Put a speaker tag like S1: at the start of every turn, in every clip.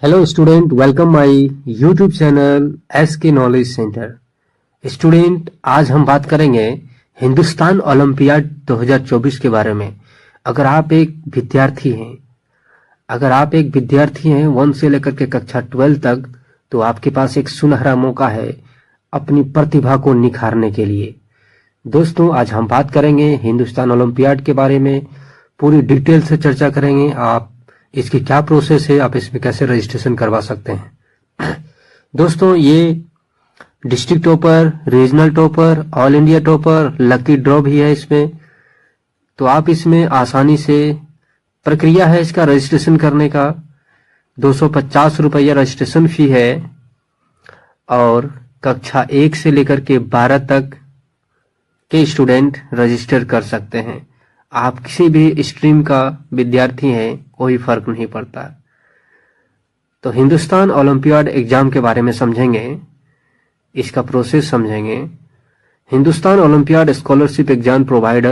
S1: Hello student, welcome my YouTube channel S के knowledge centre. Student, आज हम बात करेंगे हिंदुस्तान ओलंपियाड 2024 के बारे में। अगर आप एक विद्यार्थी हैं 1 से लेकर के कक्षा 12 तक, तो आपके पास एक सुनहरा मौका है अपनी प्रतिभा को निखारने के लिए। दोस्तों, आज हम बात करेंगे हिंदुस्तान ओलंपियाड के बारे में, पूरी डिटेल से चर्चा करेंगे। आप इसकी क्या प्रोसेस है, आप इसमें कैसे रजिस्ट्रेशन करवा सकते हैं। दोस्तों, ये district topper, regional topper, all India topper, lucky draw भी है इसमें। तो आप इसमें आसानी से, प्रक्रिया है इसका रजिस्ट्रेशन करने का, 250 रुपया रजिस्ट्रेशन फी है और कक्षा 1 से लेकर के 12 तक के स्टूडेंट रजिस्टर कर सकते हैं। आप किसी भी स्ट्रीम का विद्यार्थी हैं, कोई फर्क नहीं पड़ता। तो हिंदुस्तान ओलंपियाड एग्जाम के बारे में समझेंगे, इसका प्रोसेस समझेंगे। Hindustan olympiad scholarship exam provide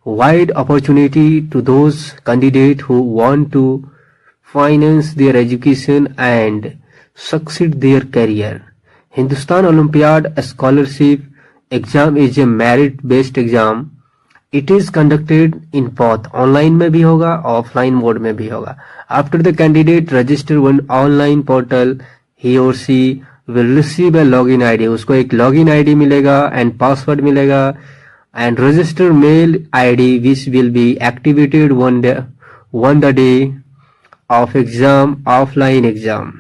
S1: wide opportunity to those candidate who want to finance their education and succeed their career. Hindustan olympiad scholarship exam is a merit based exam. It is conducted in both, online में भी होगा, offline mode में भी होगा। After the candidate register on online portal, he or she will receive a login ID. उसको एक login ID मिलेगा and password मिलेगा and register mail ID which will be activated on the day of exam, offline exam.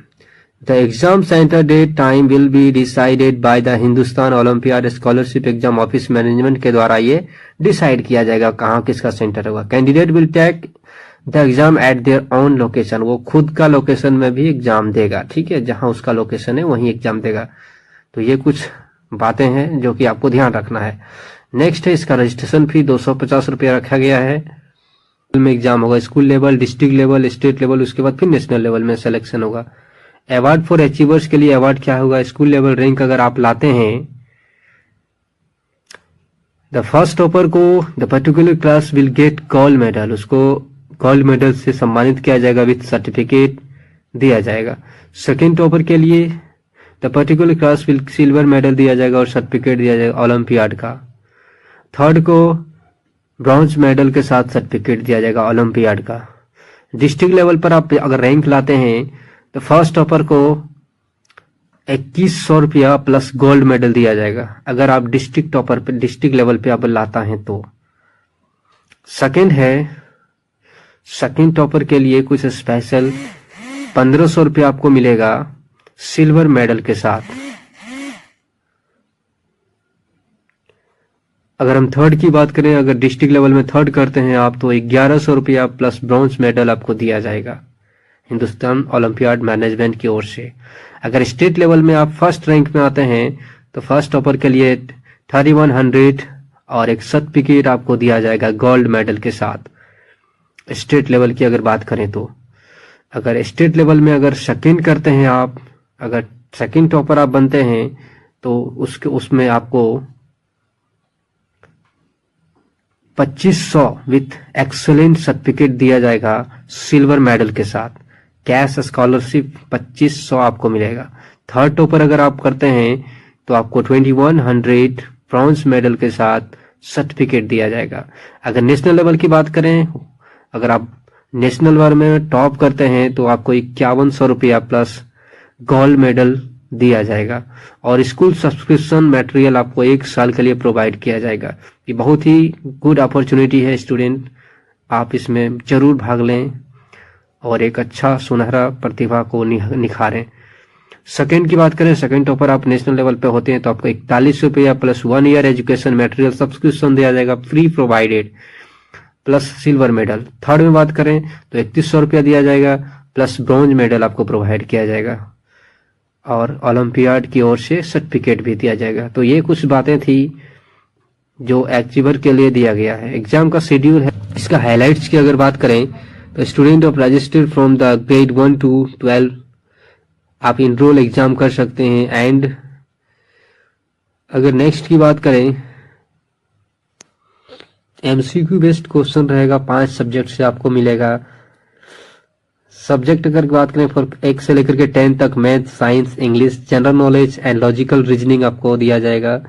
S1: The exam center date time will be decided by the Hindustan olympiad scholarship exam office management के द्वारा ये decide किया जाएगा कहाँ किसका centre होगा। Candidate will take the exam at their own location. वो खुद का लोकेशन में भी एग्जाम देगा, ठीक है, जहां उसका लोकेशन है वहीं एग्जाम देगा। तो ये कुछ बातें हैं जो कि आपको ध्यान रखना है। नेक्स्ट है इसका रजिस्ट्रेशन फी 250 रुपया रखा गया है। में एग्जाम होगा school level, district level, state level, उसके बाद फिर नेशनल लेवल में सिलेक्शन होगा। अवार्ड फॉर अचीवर्स के लिए अवार्ड क्या होगा, स्कूल लेवल रैंक अगर आप लाते हैं, द फर्स्ट टॉपर को the particular class will get gold medal. उसको गोल्ड मेडल से सम्मानित किया जाएगा, विथ सर्टिफिकेट दिया जाएगा। सेकेंड टॉपर के लिए the particular class will silver medal दिया जाएगा और सर्टिफिकेट दिया जाएगा ओलंपियाड का। थर्ड को ब्रॉन्ज मेडल के साथ सर्टिफिकेट दिया जाएगा ओलंपियाड का। डिस्ट्रिक्ट लेवल पर आप अगर रैंक लाते हैं तो फर्स्ट टॉपर को 2100 रुपया प्लस गोल्ड मेडल दिया जाएगा, अगर आप डिस्ट्रिक्ट टॉपर पे, डिस्ट्रिक्ट लेवल पे आप लाता हैं तो। सेकंड टॉपर के लिए कुछ स्पेशल 1500 रुपया आपको मिलेगा सिल्वर मेडल के साथ। अगर हम थर्ड की बात करें, अगर डिस्ट्रिक्ट लेवल में थर्ड करते हैं आप, तो 1100 रुपया प्लस ब्रॉन्ज मेडल आपको दिया जाएगा हिंदुस्तान ओलंपियाड मैनेजमेंट की ओर से। अगर स्टेट लेवल में आप फर्स्ट रैंक में आते हैं तो फर्स्ट टॉपर के लिए 3100 और एक सर्टिफिकेट आपको दिया जाएगा गोल्ड मेडल के साथ। स्टेट लेवल की अगर बात करें तो अगर स्टेट लेवल में अगर सेकंड करते हैं आप, अगर सेकंड टॉपर आप बनते हैं तो उसमें आपको 2500 विथ एक्सेलेंट सर्टिफिकेट दिया जाएगा सिल्वर मेडल के साथ। कैश स्कॉलरशिप 2500 आपको मिलेगा। थर्ड टॉपर अगर आप करते हैं तो आपको 2100 ब्रॉन्ज मेडल के साथ सर्टिफिकेट दिया जाएगा। अगर नेशनल लेवल की बात करें, अगर आप नेशनल लेवल में टॉप करते हैं तो आपको 5100 रुपया प्लस गोल्ड मेडल दिया जाएगा और स्कूल सब्सक्रिप्शन मटेरियल आपको 1 साल के लिए प्रोवाइड किया जाएगा। ये बहुत ही गुड अपॉर्चुनिटी है स्टूडेंट, आप इसमें जरूर भाग लें और एक अच्छा सुनहरा प्रतिभा को निखारें। सेकंड की बात करें, सेकंड टॉपर आप नेशनल लेवल पे होते हैं तो आपको 41 रुपया plus 1 year education material subscription दिया जाएगा, free provided, plus silver medal. Third में बात करें तो 3100 रुपया दिया जाएगा प्लस ब्रॉन्ज मेडल आपको प्रोवाइड किया जाएगा और ओलंपियाड की ओर से सर्टिफिकेट भी दिया जाएगा। तो ये कुछ बातें थी जो अचीवर के लिए दिया गया है। एग्जाम का शेड्यूल है, इसका हाइलाइट्स की अगर बात करें तो student of registered from the grade 1 to 12 आप इनरोल एग्जाम कर सकते हैं। एंड अगर नेक्स्ट की बात करें, एमसीक्यू बेस्ड क्वेश्चन रहेगा, 5 सब्जेक्ट से आपको मिलेगा। सब्जेक्ट अगर बात करें फॉर 1 से लेकर के 10 तक math, science, English, general knowledge and logical reasoning आपको दिया जाएगा।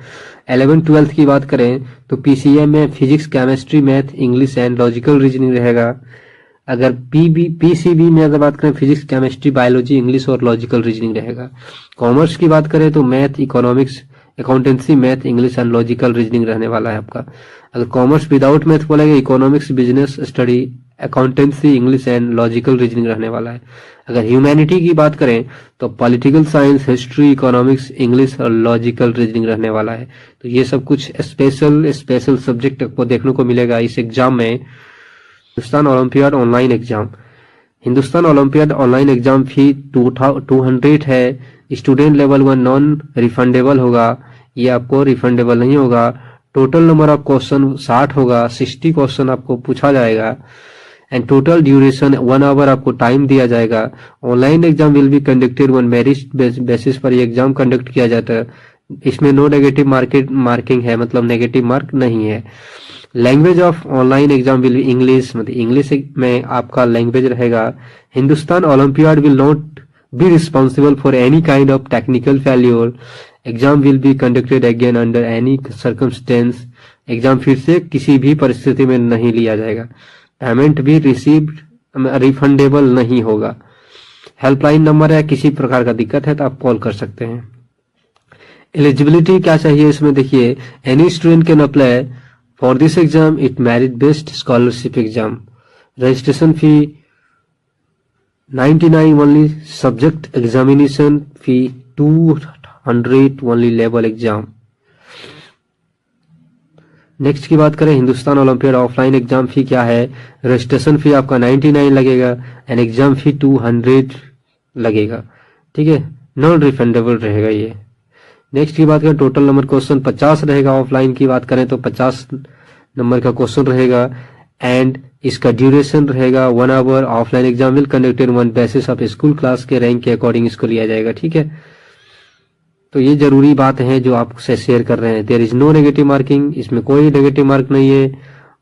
S1: 11-12 की बात करें तो पीसीएम में physics, chemistry, math, English and logical reasoning रहेगा। अगर पीसीबी में अगर बात करें फिजिक्स, केमिस्ट्री, बायोलॉजी, इंग्लिश और लॉजिकल रीजनिंग रहेगा। कॉमर्स की बात करें तो math, economics, accountancy, math, English and logical reasoning रहने वाला है आपका। अगर कॉमर्स विदाउट मैथ बोलेगा economics, business study, accountancy, English and logical reasoning रहने वाला है। अगर ह्यूमैनिटी की बात करें तो political science, history, economics, English और लॉजिकल रीजनिंग रहने वाला है। तो ये सब कुछ स्पेशल सब्जेक्ट आपको देखने को मिलेगा इस एग्जाम में। Hindustan olympiad online exam. Hindustan olympiad online exam फी 200 है। स्टूडेंट लेवल 1 नॉन रिफंडेबल होगा, ये आपको रिफंडेबल नहीं होगा। टोटल नंबर ऑफ क्वेश्चन 60 होगा, 60 क्वेश्चन आपको पूछा जाएगा एंड टोटल ड्यूरेशन 1 आवर आपको टाइम दिया जाएगा। Online exam will be conducted on merit basis पर ये एग्जाम कंडक्ट किया जाता है। इसमें नो नेगेटिव मार्किंग है, मतलब नेगेटिव मार्क नहीं है। Language of online exam will be English, मतलब इंग्लिश में आपका लैंग्वेज रहेगा। Hindustan olympiad will not be responsible for any kind of technical failure. Exam will be conducted again under any circumstance. Exam फिर से किसी भी परिस्थिति में नहीं लिया जाएगा। पेमेंट भी रिफंडेबल नहीं होगा। हेल्पलाइन नंबर है, किसी प्रकार का दिक्कत है तो आप कॉल कर सकते हैं। एलिजिबिलिटी क्या चाहिए इसमें देखिए, any student can apply for this exam, it merit based scholarship exam. Registration fee 99 only, subject examination fee 200 only, level exam. Next की बात करें हिंदुस्तान ओलंपियाड ऑफलाइन एग्जाम फी क्या है। रजिस्ट्रेशन फी आपका 99 लगेगा एंड एग्जाम फी 200 लगेगा, ठीक है, नॉन रिफंडेबल रहेगा ये। नेक्स्ट की बात करें टोटल नंबर क्वेश्चन 50 रहेगा। ऑफलाइन की बात करें तो 50 नंबर का क्वेश्चन रहेगा एंड इसका ड्यूरेशन रहेगा 1 hour. Offline exam will conducted on basis of school class के रैंक के अकॉर्डिंग इसको लिया जाएगा, ठीक है। तो ये जरूरी बात है जो आपसे शेयर कर रहे हैं। There is no negative marking, इसमें कोई नेगेटिव मार्क नहीं है।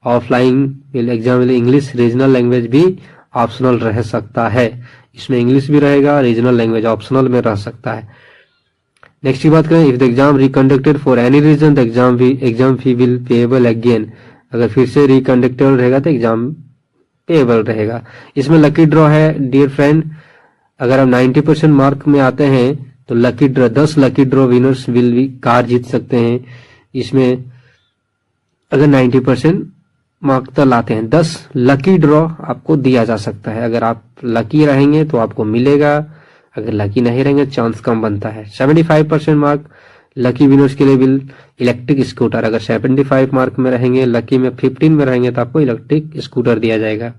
S1: ऑफलाइन एग्जाम में इंग्लिश रीजनल लैंग्वेज भी ऑप्शनल रह सकता है, इसमें इंग्लिश भी रहेगा, रीजनल लैंग्वेज ऑप्शनल में रह सकता है। नेक्स्ट की बात करें, if the exam reconducted for any reason the exam fee will payable again. अगर फिर से रिकंडक्टेड रहेगा तो एग्जाम पेएबल रहेगा। इसमें लकी ड्रॉ है डियर फ्रेंड, अगर आप 90% मार्क में आते हैं तो lucky draw 10 lucky draw winners will भी कार जीत सकते हैं। इसमें अगर 90% मार्क तक लाते हैं 10 लकी ड्रॉ आपको दिया जा सकता है। अगर आप लकी रहेंगे तो आपको मिलेगा, अगर लकी नहीं रहेंगे चांस कम बनता है। 75% मार्क लकी विनर्स के लिए विल इलेक्ट्रिक स्कूटर। अगर 75 मार्क में रहेंगे, लकी में 15 में रहेंगे तो आपको इलेक्ट्रिक स्कूटर दिया जाएगा।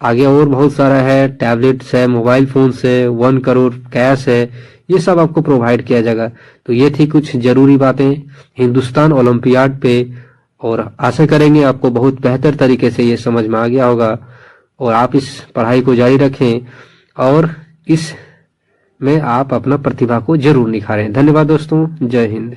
S1: आगे और बहुत सारा है, टैबलेट्स है, मोबाइल फोन है, 1 करोड़ कैश है, ये सब आपको प्रोवाइड किया जाएगा। तो ये थी कुछ जरूरी बातें हिंदुस्तान ओलंपियाड पे, और आशा करेंगे आपको बहुत बेहतर तरीके से ये समझ में आ गया होगा और आप इस पढ़ाई को जारी रखें और इस में आप अपना प्रतिभा को जरूर निखारें। धन्यवाद दोस्तों, जय हिंद।